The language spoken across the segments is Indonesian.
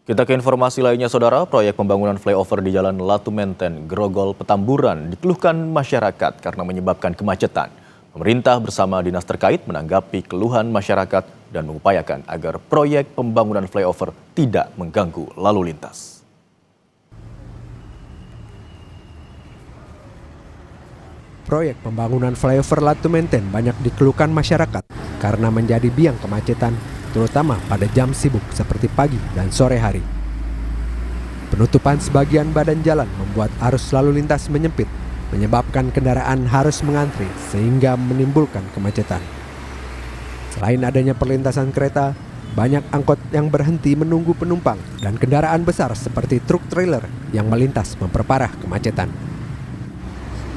Kita ke informasi lainnya, Saudara. Proyek pembangunan flyover di Jalan Latu Menten, Grogol, Petamburan dikeluhkan masyarakat karena menyebabkan kemacetan. Pemerintah bersama dinas terkait menanggapi keluhan masyarakat dan mengupayakan agar proyek pembangunan flyover tidak mengganggu lalu lintas. Proyek pembangunan flyover Latu Menten banyak dikeluhkan masyarakat karena menjadi biang kemacetan, terutama pada jam sibuk seperti pagi dan sore hari. Penutupan sebagian badan jalan membuat arus lalu lintas menyempit, menyebabkan kendaraan harus mengantri sehingga menimbulkan kemacetan. Selain adanya perlintasan kereta, banyak angkot yang berhenti menunggu penumpang dan kendaraan besar seperti truk trailer yang melintas memperparah kemacetan.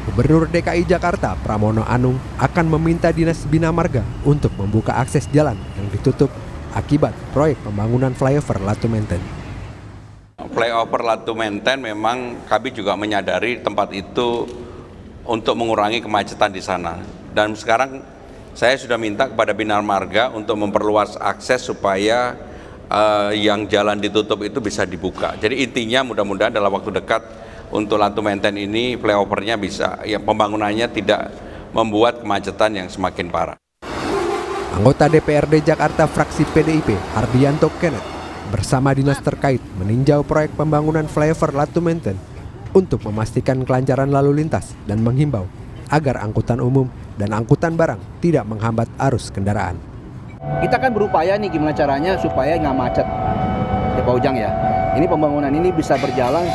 Gubernur DKI Jakarta Pramono Anung akan meminta Dinas Bina Marga untuk membuka akses jalan yang ditutup akibat proyek pembangunan flyover Latu Menten. Flyover Latu Menten memang kami juga menyadari tempat itu untuk mengurangi kemacetan di sana. Dan sekarang saya sudah minta kepada Bina Marga untuk memperluas akses supaya yang jalan ditutup itu bisa dibuka. Jadi intinya mudah-mudahan dalam waktu dekat untuk Latu Menten ini flyovernya bisa, ya pembangunannya tidak membuat kemacetan yang semakin parah. Anggota DPRD Jakarta fraksi PDIP Hardianto Kenneth bersama dinas terkait meninjau proyek pembangunan flyover Latu Menten untuk memastikan kelancaran lalu lintas dan menghimbau agar angkutan umum dan angkutan barang tidak menghambat arus kendaraan. Kita kan berupaya nih gimana caranya supaya nggak macet, ya Pak Ujang ya. Ini pembangunan ini bisa berjalan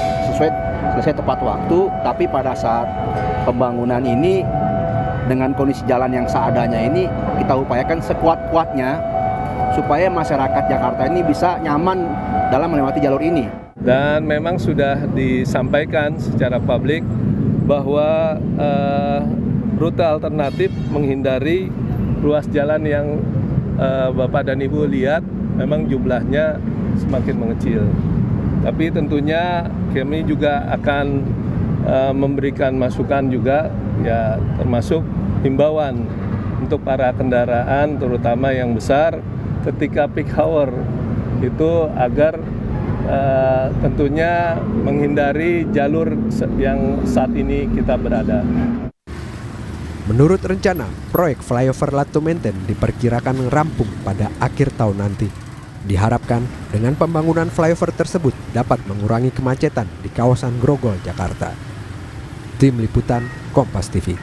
selesai tepat waktu, tapi pada saat pembangunan ini dengan kondisi jalan yang seadanya ini kita upayakan sekuat-kuatnya supaya masyarakat Jakarta ini bisa nyaman dalam melewati jalur ini. Dan memang sudah disampaikan secara publik bahwa rute alternatif menghindari ruas jalan yang Bapak dan Ibu lihat memang jumlahnya semakin mengecil. Tapi tentunya kami juga akan memberikan masukan juga, ya termasuk himbauan untuk para kendaraan terutama yang besar ketika peak hour itu agar tentunya menghindari jalur yang saat ini kita berada. Menurut rencana, proyek flyover Latu Menten diperkirakan rampung pada akhir tahun nanti. Diharapkan dengan pembangunan flyover tersebut dapat mengurangi kemacetan di kawasan Grogol, Jakarta. Tim Liputan Kompas TV.